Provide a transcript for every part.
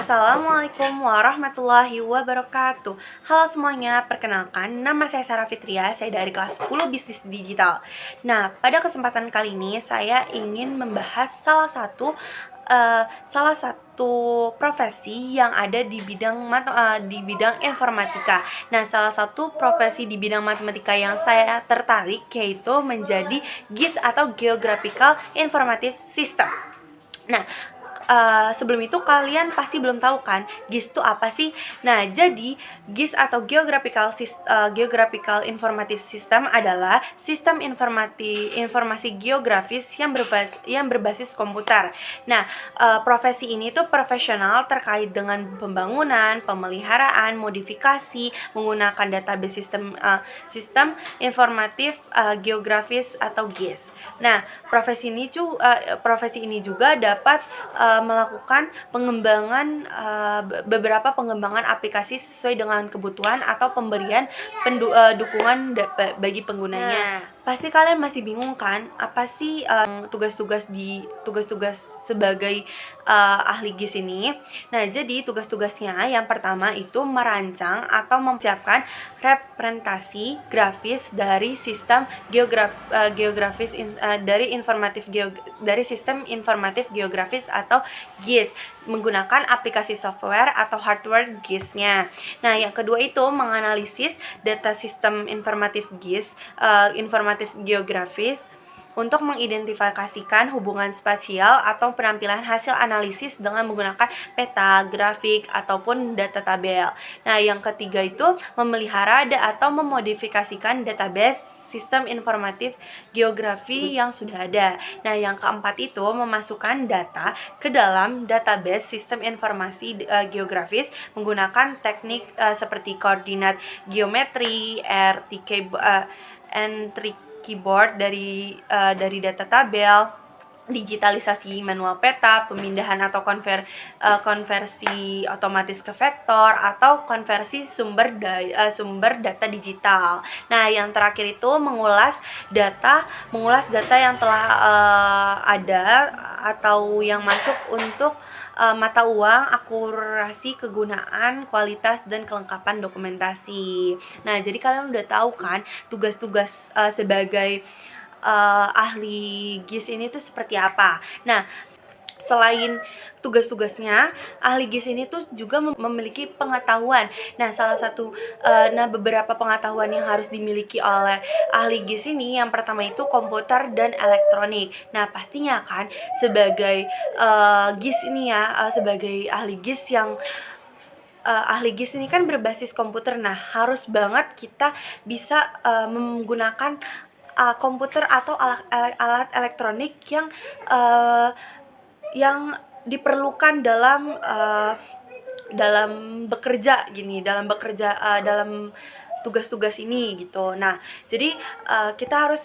Assalamualaikum warahmatullahi wabarakatuh. Halo semuanya, perkenalkan nama saya Sarah Fitria, saya dari kelas 10 Bisnis Digital. Nah, pada kesempatan kali ini saya ingin membahas salah satu profesi yang ada di bidang informatika. Nah, salah satu profesi di bidang matematika yang saya tertarik yaitu menjadi GIS atau Geographical Informative System. Nah, sebelum itu kalian pasti belum tahu kan GIS itu apa sih? Nah, jadi GIS atau Geographical Informative System adalah sistem informasi geografis yang berbasis komputer. Nah, profesi ini tuh profesional terkait dengan pembangunan, pemeliharaan, modifikasi menggunakan database sistem informatif geografis atau GIS. Nah, profesi ini juga dapat melakukan beberapa pengembangan aplikasi sesuai dengan kebutuhan atau pemberian dukungan bagi penggunanya. Pasti kalian masih bingung kan, apa sih tugas-tugas sebagai ahli GIS ini? Nah, jadi tugas-tugasnya yang pertama itu merancang atau mempersiapkan representasi grafis dari sistem dari sistem informatif geografis atau GIS menggunakan aplikasi software atau hardware GIS-nya. Nah, yang kedua itu menganalisis data sistem informatif informatif geografis untuk mengidentifikasikan hubungan spasial atau penampilan hasil analisis dengan menggunakan peta, grafik, ataupun data tabel. Nah, yang ketiga itu memelihara atau memodifikasikan database sistem informatif geografi yang sudah ada. Nah, yang keempat itu memasukkan data ke dalam database sistem informasi geografis menggunakan teknik seperti koordinat geometri, entry keyboard dari data tabel, digitalisasi manual peta, pemindahan atau konversi otomatis ke vektor, atau konversi sumber data digital. Nah, yang terakhir itu mengulas data yang telah ada atau yang masuk untuk mata uang, akurasi kegunaan, kualitas, dan kelengkapan dokumentasi. Nah, jadi kalian udah tahu kan tugas-tugas sebagai ahli GIS ini tuh seperti apa. Nah, selain tugas-tugasnya, ahli GIS ini tuh juga memiliki pengetahuan. Nah, beberapa pengetahuan yang harus dimiliki oleh ahli GIS ini, yang pertama itu komputer dan elektronik. Nah, pastinya kan sebagai GIS ini sebagai ahli GIS ahli GIS ini kan berbasis komputer. Nah, harus banget kita bisa menggunakan komputer atau alat elektronik yang diperlukan dalam bekerja dalam tugas-tugas ini gitu. Nah, jadi kita harus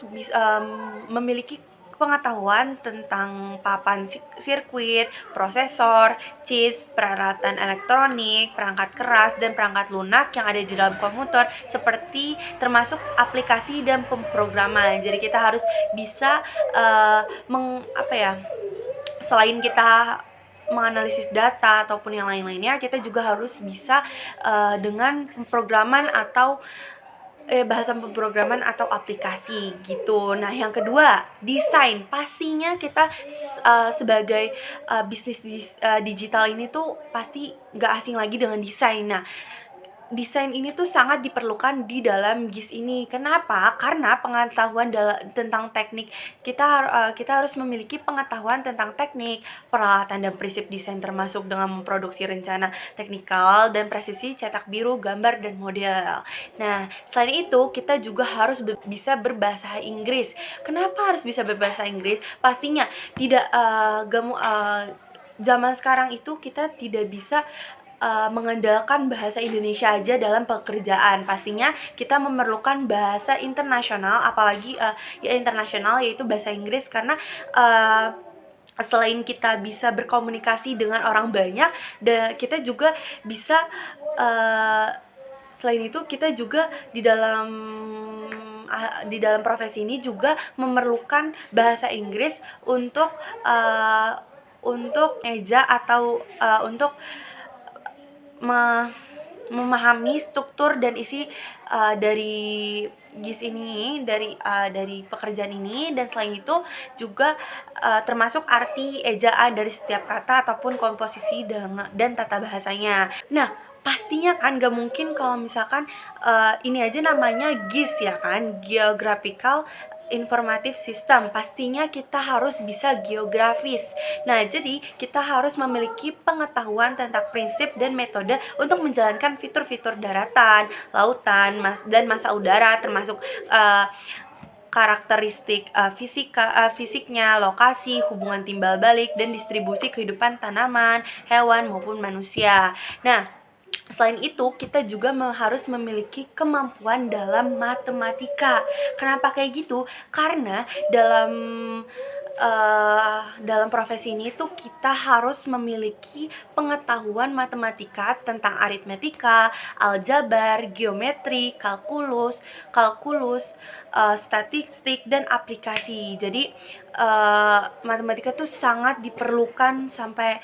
memiliki pengetahuan tentang papan sirkuit, prosesor, chips, peralatan elektronik, perangkat keras, dan perangkat lunak yang ada di dalam komputer, seperti termasuk aplikasi dan pemrograman. Jadi kita harus bisa selain kita menganalisis data ataupun yang lain-lainnya, kita juga harus bisa dengan pemrograman atau bahasa pemrograman atau aplikasi gitu. Nah, yang kedua, desain. Pastinya kita sebagai bisnis digital ini tuh pasti nggak asing lagi dengan desain. Nah, desain ini tuh sangat diperlukan di dalam GIS ini. Kenapa? Karena pengetahuan tentang teknik, kita harus memiliki pengetahuan tentang teknik, peralatan, dan prinsip desain, termasuk dengan memproduksi rencana teknikal dan presisi cetak biru, gambar, dan model. Nah, selain itu kita juga harus bisa berbahasa Inggris. Kenapa harus bisa berbahasa Inggris? Pastinya tidak zaman sekarang itu kita tidak bisa mengandalkan bahasa Indonesia aja dalam pekerjaan. Pastinya kita memerlukan bahasa internasional, apalagi internasional, yaitu bahasa Inggris, karena selain kita bisa berkomunikasi dengan orang banyak, kita juga bisa selain itu kita juga di dalam profesi ini juga memerlukan bahasa Inggris untuk meja atau untuk memahami struktur dan isi dari GIS ini, dari pekerjaan ini, dan selain itu juga termasuk arti ejaan dari setiap kata ataupun komposisi dan tata bahasanya. Nah, pastinya kan gak mungkin kalau misalkan ini aja namanya GIS ya kan, Geographical Informative System, pastinya kita harus bisa geografis. Nah, jadi kita harus memiliki pengetahuan tentang prinsip dan metode untuk menjalankan fitur-fitur daratan, lautan, dan massa udara, termasuk karakteristik fisiknya, lokasi, hubungan timbal balik, dan distribusi kehidupan tanaman, hewan, maupun manusia. Nah, selain itu, kita juga harus memiliki kemampuan dalam matematika. Kenapa kayak gitu? Karena dalam profesi ini tuh kita harus memiliki pengetahuan matematika tentang aritmetika, aljabar, geometri, kalkulus, statistik, dan aplikasi. Jadi matematika tuh sangat diperlukan sampai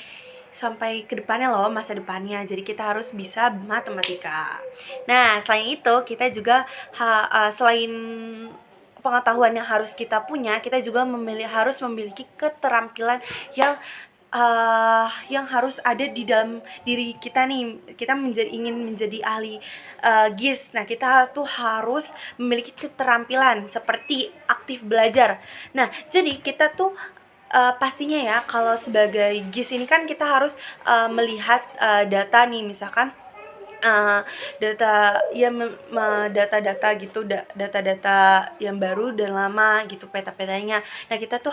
ke depannya loh, masa depannya. Jadi kita harus bisa matematika. Nah, selain itu kita juga selain pengetahuan yang harus kita punya, kita juga harus memiliki keterampilan yang harus ada di dalam diri kita nih. Kita ingin menjadi ahli GIS. Nah, kita tuh harus memiliki keterampilan seperti aktif belajar. Nah, jadi kita tuh pastinya ya, kalau sebagai GIS ini kan kita harus melihat data nih, misalkan data-data gitu, data-data yang baru dan lama gitu, peta-petanya. Nah, kita tuh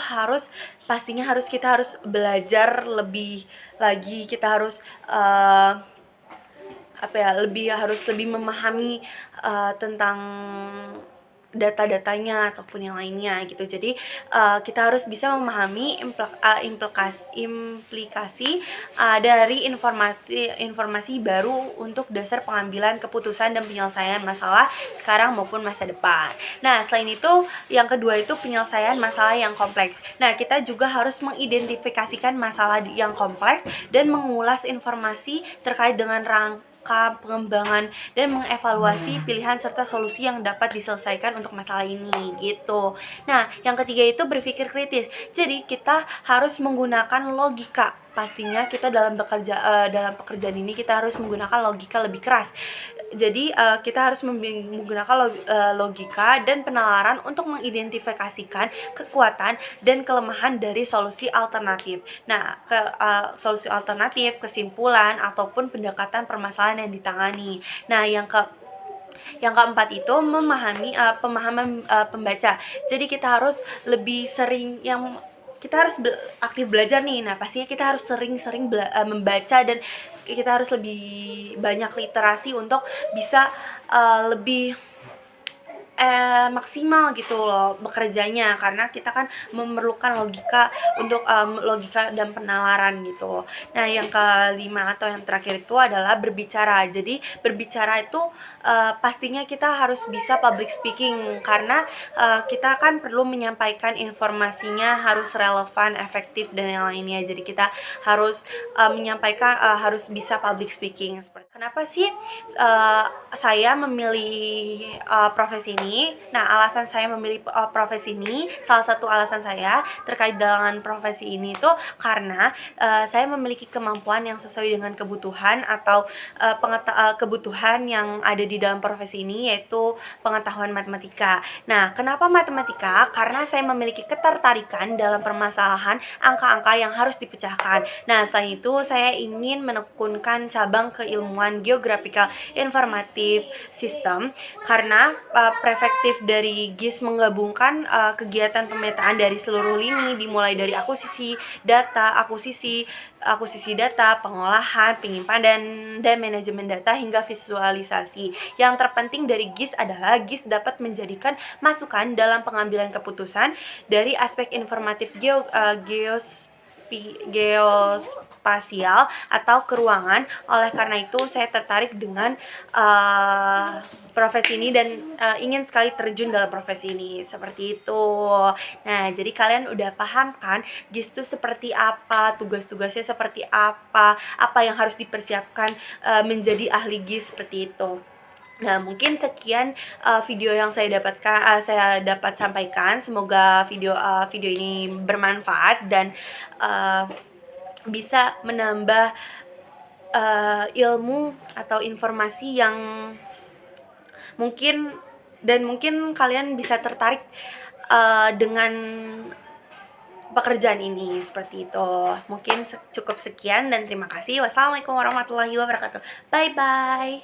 pastinya kita harus belajar lebih lagi. Kita harus harus lebih memahami tentang data-datanya ataupun yang lainnya gitu. Jadi kita harus bisa memahami implikasi dari informasi baru untuk dasar pengambilan keputusan dan penyelesaian masalah sekarang maupun masa depan. Nah, selain itu yang kedua itu penyelesaian masalah yang kompleks. Nah, kita juga harus mengidentifikasikan masalah yang kompleks dan mengulas informasi terkait dengan pengembangan dan mengevaluasi pilihan serta solusi yang dapat diselesaikan untuk masalah ini gitu. Nah, yang ketiga itu berpikir kritis. Jadi kita harus menggunakan logika. Pastinya kita dalam pekerjaan ini kita harus menggunakan logika lebih keras. Jadi kita harus menggunakan logika dan penalaran untuk mengidentifikasikan kekuatan dan kelemahan dari solusi alternatif. Nah, solusi alternatif, kesimpulan ataupun pendekatan permasalahan yang ditangani. Nah, yang keempat itu pemahaman pembaca. Jadi kita harus lebih sering kita harus aktif belajar nih. Nah, pastinya kita harus sering-sering membaca, dan kita harus lebih banyak literasi untuk bisa lebih maksimal gitu loh bekerjanya, karena kita kan memerlukan logika untuk logika dan penalaran gitu. Nah, yang kelima atau yang terakhir itu adalah berbicara. Jadi berbicara itu pastinya kita harus bisa public speaking, karena kita kan perlu menyampaikan informasinya harus relevan, efektif, dan yang lainnya. Jadi kita harus menyampaikan harus bisa public speaking. Kenapa sih saya memilih profesi ini? Nah, alasan saya memilih profesi ini, salah satu alasan saya terkait dengan profesi ini itu karena saya memiliki kemampuan yang sesuai dengan kebutuhan atau kebutuhan yang ada di dalam profesi ini, yaitu pengetahuan matematika. Nah, kenapa matematika? Karena saya memiliki ketertarikan dalam permasalahan angka-angka yang harus dipecahkan. Nah, selain itu saya ingin menekunkan cabang keilmuan Geographical Informative System, karena perspektif dari GIS menggabungkan kegiatan pemetaan dari seluruh lini, dimulai dari akuisisi data, pengolahan, penyimpanan, dan manajemen data hingga visualisasi. Yang terpenting dari GIS adalah GIS dapat menjadikan masukan dalam pengambilan keputusan dari aspek informatif geospasial atau keruangan. Oleh karena itu saya tertarik dengan profesi ini dan ingin sekali terjun dalam profesi ini, seperti itu. Nah, jadi kalian udah paham kan GIS itu seperti apa, tugas-tugasnya seperti apa yang harus dipersiapkan menjadi ahli GIS, seperti itu. Nah, mungkin sekian video yang saya dapat sampaikan. Semoga video ini bermanfaat dan bisa menambah ilmu atau informasi yang mungkin kalian bisa tertarik dengan pekerjaan ini, seperti itu. Mungkin cukup sekian dan terima kasih. Wassalamualaikum warahmatullahi wabarakatuh. Bye bye.